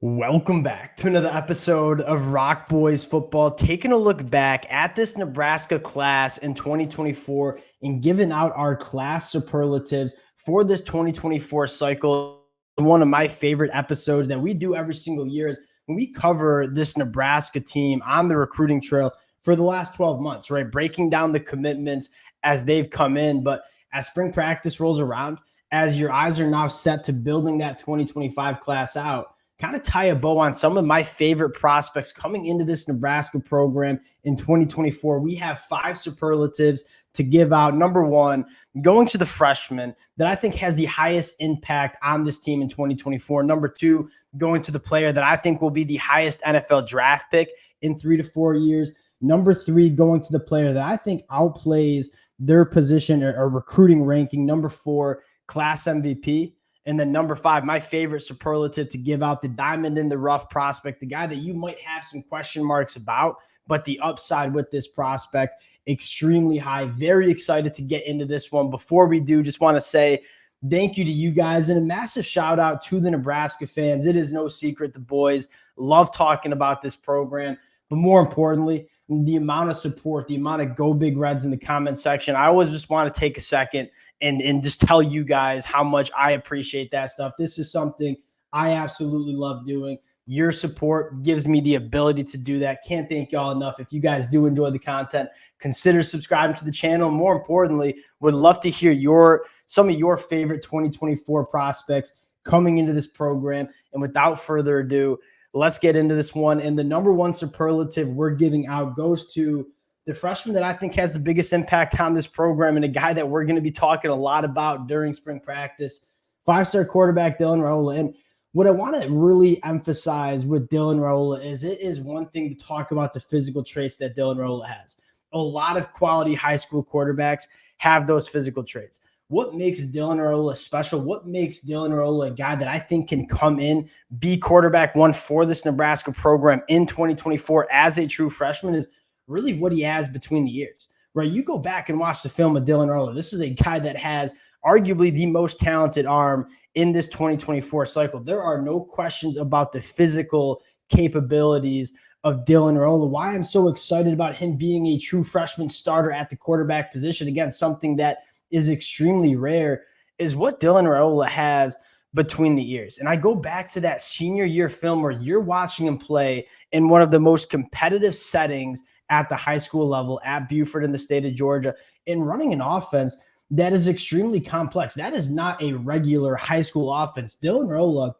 Welcome back to another episode of Rock Boys Football, taking a look back at this Nebraska class in 2024 and giving out our class superlatives for this 2024 cycle. One of my favorite episodes that we do every single year is when we cover this Nebraska team on the recruiting trail for the last 12 months, right? Breaking down the commitments as they've come in. But as spring practice rolls around, as your eyes are now set to building that 2025 class out, kind of tie a bow on some of my favorite prospects coming into this Nebraska program in 2024. We have 5 superlatives to give out. Number one, going to the freshman that I think has the highest impact on this team in 2024. Number two, going to the player that I think will be the highest NFL draft pick in 3 to 4 years. Number three, going to the player that I think outplays their position or recruiting ranking. Number four, class MVP. And then number 5, my favorite superlative to give out, the diamond in the rough prospect, the guy that you might have some question marks about, but the upside with this prospect, extremely high. Very excited to get into this one. Before we do, just want to say thank you to you guys and a massive shout out to the Nebraska fans. It is no secret the boys love talking about this program, but more importantly, the amount of support, the amount of Go Big Reds in the comment section. I always just want to take a second and just tell you guys how much I appreciate that stuff. This is something I absolutely love doing. Your support gives me the ability to do that. Can't thank y'all enough. If you guys do enjoy the content, consider subscribing to the channel. More importantly, would love to hear some of your favorite 2024 prospects coming into this program. And without further ado, let's get into this one. And the number one superlative we're giving out goes to the freshman that I think has the biggest impact on this program and a guy that we're going to be talking a lot about during spring practice, 5-star quarterback Dylan Raiola. And what I want to really emphasize with Dylan Raiola is it is one thing to talk about the physical traits that Dylan Raiola has. A lot of quality high school quarterbacks have those physical traits. What makes Dylan Raiola special? What makes Dylan Raiola a guy that I think can come in, be quarterback one for this Nebraska program in 2024 as a true freshman is really what he has between the ears, right? You go back and watch the film of Dylan Raiola. This is a guy that has arguably the most talented arm in this 2024 cycle. There are no questions about the physical capabilities of Dylan Raiola. Why I'm so excited about him being a true freshman starter at the quarterback position, again, something that is extremely rare, is what Dylan Raiola has between the ears. And I go back to that senior year film where you're watching him play in one of the most competitive settings at the high school level at Buford in the state of Georgia and running an offense that is extremely complex. That is not a regular high school offense. Dylan Raiola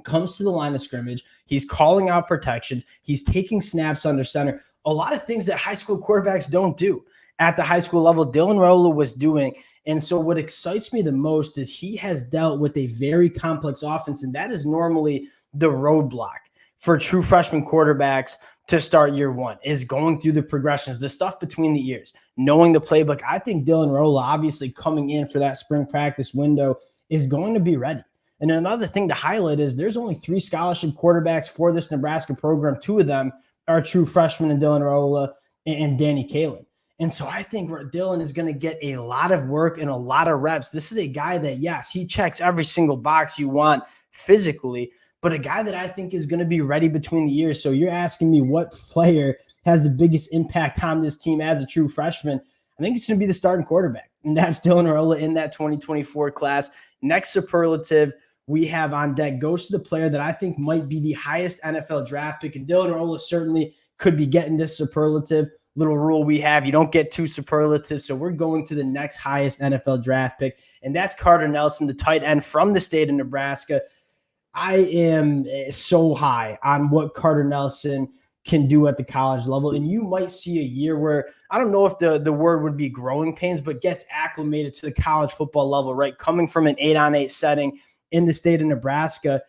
comes to the line of scrimmage. He's calling out protections. He's taking snaps under center. A lot of things that high school quarterbacks don't do at the high school level, Dylan Raiola was doing. And so what excites me the most is he has dealt with a very complex offense, and that is normally the roadblock for true freshman quarterbacks to start year one, is going through the progressions, the stuff between the ears, knowing the playbook. I think Dylan Raiola, obviously coming in for that spring practice window, is going to be ready. And another thing to highlight is there's only 3 scholarship quarterbacks for this Nebraska program. 2 of them are true freshmen in Dylan Raiola and Danny Kaelin. And so I think Dylan is going to get a lot of work and a lot of reps. This is a guy that, yes, he checks every single box you want physically, but a guy that I think is going to be ready between the ears. So you're asking me what player has the biggest impact on this team as a true freshman. I think it's going to be the starting quarterback, and that's Dylan Raiola in that 2024 class. Next superlative we have on deck goes to the player that I think might be the highest NFL draft pick, and Dylan Raiola certainly could be getting this superlative. Little rule we have, you don't get 2 superlatives, so we're going to the next highest NFL draft pick, and that's Carter Nelson, the tight end from the state of Nebraska. I am so high on what Carter Nelson can do at the college level, and you might see a year where, I don't know if the word would be growing pains, but gets acclimated to the college football level, right? Coming from an 8-on-8 setting in the state of Nebraska,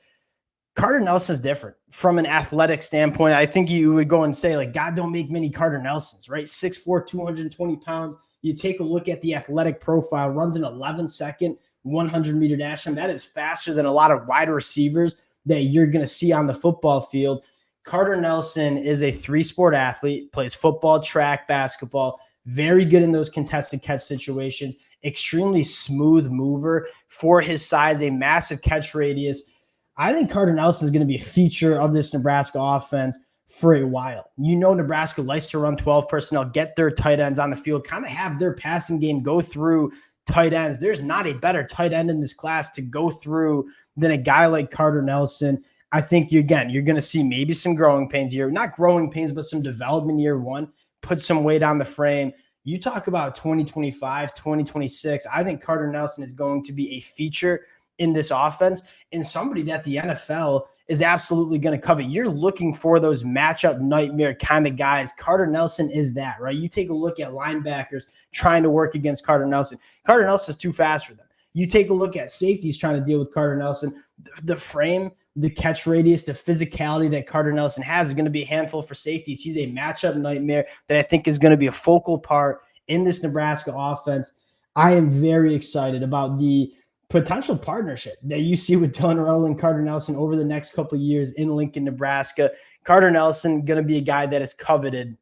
Carter Nelson's different from an athletic standpoint. I think you would go and say, like, God don't make many Carter Nelsons, right? 6'4", 220 pounds. You take a look at the athletic profile, runs an 11-second 100-meter dash. That is faster than a lot of wide receivers that you're going to see on the football field. Carter Nelson is a 3-sport athlete, plays football, track, basketball, very good in those contested catch situations, extremely smooth mover for his size, a massive catch radius. I think Carter Nelson is going to be a feature of this Nebraska offense for a while. Nebraska likes to run 12 personnel, get their tight ends on the field, kind of have their passing game go through tight ends. There's not a better tight end in this class to go through than a guy like Carter Nelson. I think, you're going to see maybe some growing pains here. Not growing pains, but some development year one. Put some weight on the frame. You talk about 2025, 2026. I think Carter Nelson is going to be a feature in this offense and somebody that the NFL is absolutely going to covet. You're looking for those matchup nightmare kind of guys. Carter Nelson is that, right? You take a look at linebackers trying to work against Carter Nelson. Carter Nelson is too fast for them. You take a look at safeties trying to deal with Carter Nelson. The frame, the catch radius, the physicality that Carter Nelson has is going to be a handful for safeties. He's a matchup nightmare that I think is going to be a focal part in this Nebraska offense. I am very excited about the potential partnership that you see with Dylan Raiola and Carter Nelson over the next couple of years in Lincoln, Nebraska. Carter Nelson going to be a guy that is coveted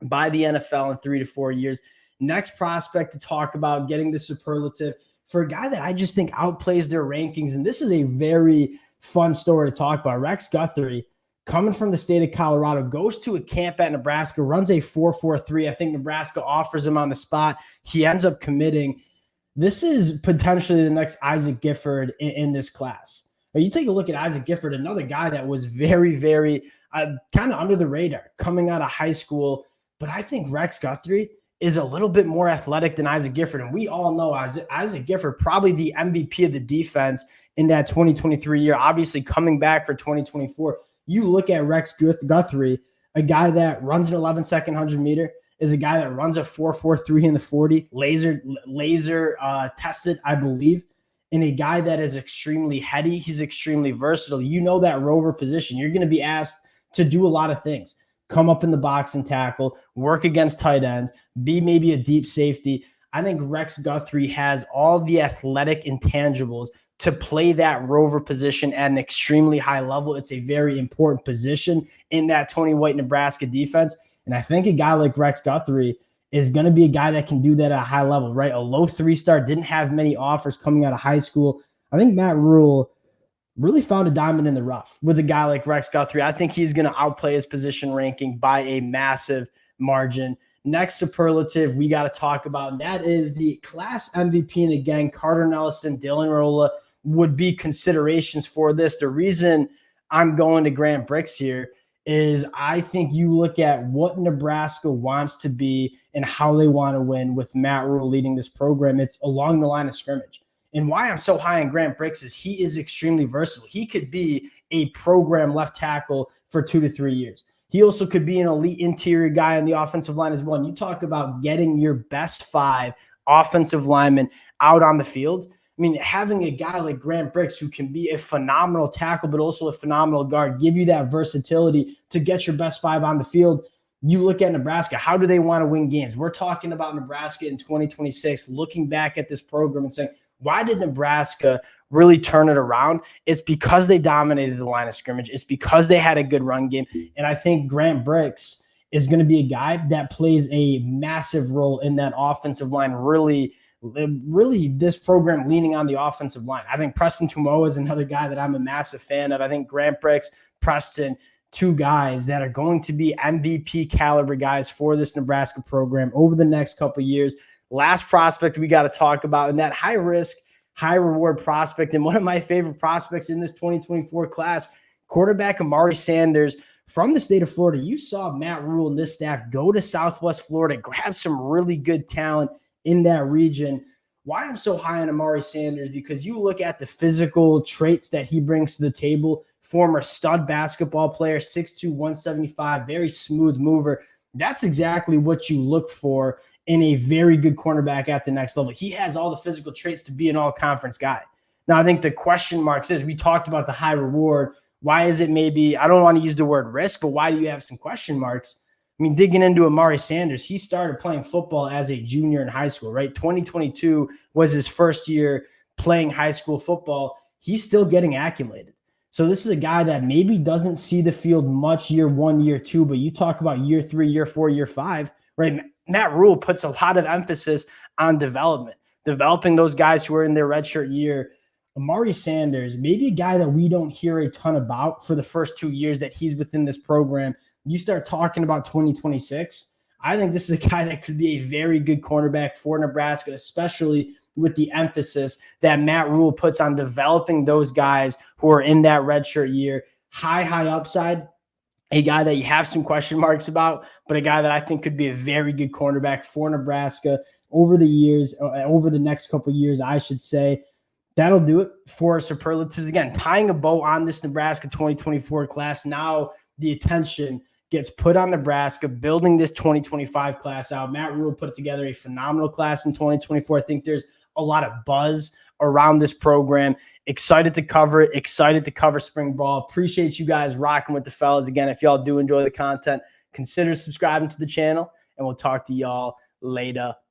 by the NFL in 3 to 4 years. Next prospect to talk about, getting the superlative for a guy that I just think outplays their rankings. And this is a very fun story to talk about. Rex Guthrie, coming from the state of Colorado, goes to a camp at Nebraska, runs a 4.43. I think Nebraska offers him on the spot. He ends up committing. This is potentially the next Isaac Gifford in this class. Now, you take a look at Isaac Gifford, another guy that was very, very kind of under the radar coming out of high school. But I think Rex Guthrie is a little bit more athletic than Isaac Gifford. And we all know Isaac Gifford, probably the MVP of the defense in that 2023 year, obviously coming back for 2024. You look at Rex Guthrie, a guy that runs an 11-second 100-meter, is a guy that runs a 4.43 in the 40, laser tested, I believe, and a guy that is extremely heady. He's extremely versatile. That rover position, you're going to be asked to do a lot of things. Come up in the box and tackle, work against tight ends, be maybe a deep safety. I think Rex Guthrie has all the athletic intangibles to play that rover position at an extremely high level. It's a very important position in that Tony White Nebraska defense. And I think a guy like Rex Guthrie is going to be a guy that can do that at a high level, right? A low 3-star, didn't have many offers coming out of high school. I think Matt Rhule really found a diamond in the rough with a guy like Rex Guthrie. I think he's going to outplay his position ranking by a massive margin. Next superlative we got to talk about, and that is the class MVP. And again, Carter Nelson, Dylan Raiola would be considerations for this. The reason I'm going to Grant Brix here is I think you look at what Nebraska wants to be and how they want to win with Matt Rhule leading this program. It's along the line of scrimmage. And why I'm so high on Grant Brix is he is extremely versatile. He could be a program left tackle for 2 to 3 years. He also could be an elite interior guy on the offensive line as well. And you talk about getting your best 5 offensive linemen out on the field. I mean, having a guy like Grant Brix who can be a phenomenal tackle, but also a phenomenal guard, give you that versatility to get your best 5 on the field. You look at Nebraska, how do they want to win games? We're talking about Nebraska in 2026, looking back at this program and saying, why did Nebraska really turn it around? It's because they dominated the line of scrimmage. It's because they had a good run game. And I think Grant Brix is going to be a guy that plays a massive role in that offensive line, really this program leaning on the offensive line. I think Preston Tumoa is another guy that I'm a massive fan of. I think Grant Brix, Preston, 2 guys that are going to be MVP caliber guys for this Nebraska program over the next couple of years. Last prospect we got to talk about, and that high risk, high reward prospect, and one of my favorite prospects in this 2024 class, quarterback Amari Sanders from the state of Florida. You saw Matt Rhule and this staff go to Southwest Florida, grab some really good talent in that region. Why I'm so high on Amari Sanders, because you look at the physical traits that he brings to the table. Former stud basketball player, 6'2", 175, very smooth mover. That's exactly what you look for in a very good cornerback at the next level. He has all the physical traits to be an all-conference guy. Now, I think the question marks is, we talked about the high reward. Why is it maybe, I don't want to use the word risk, but why do you have some question marks? I mean, digging into Amari Sanders, he started playing football as a junior in high school, right? 2022 was his first year playing high school football. He's still getting acclimated. So this is a guy that maybe doesn't see the field much year 1, year 2, but you talk about year 3, year 4, year 5, right? Matt Rhule puts a lot of emphasis on development, developing those guys who are in their redshirt year. Amari Sanders, maybe a guy that we don't hear a ton about for the first 2 years that he's within this program. You start talking about 2026, I think this is a guy that could be a very good cornerback for Nebraska, especially with the emphasis that Matt Rhule puts on developing those guys who are in that redshirt year. High upside, a guy that you have some question marks about, but a guy that I think could be a very good cornerback for Nebraska over the years, over the next couple of years, I should say. That'll do it for Superlatives. Again, tying a bow on this Nebraska 2024 class. Now the attention gets put on Nebraska, building this 2025 class out. Matt Rhule put together a phenomenal class in 2024. I think there's a lot of buzz around this program. Excited to cover it. Excited to cover spring ball. Appreciate you guys rocking with the fellas. Again, if y'all do enjoy the content, consider subscribing to the channel, and we'll talk to y'all later.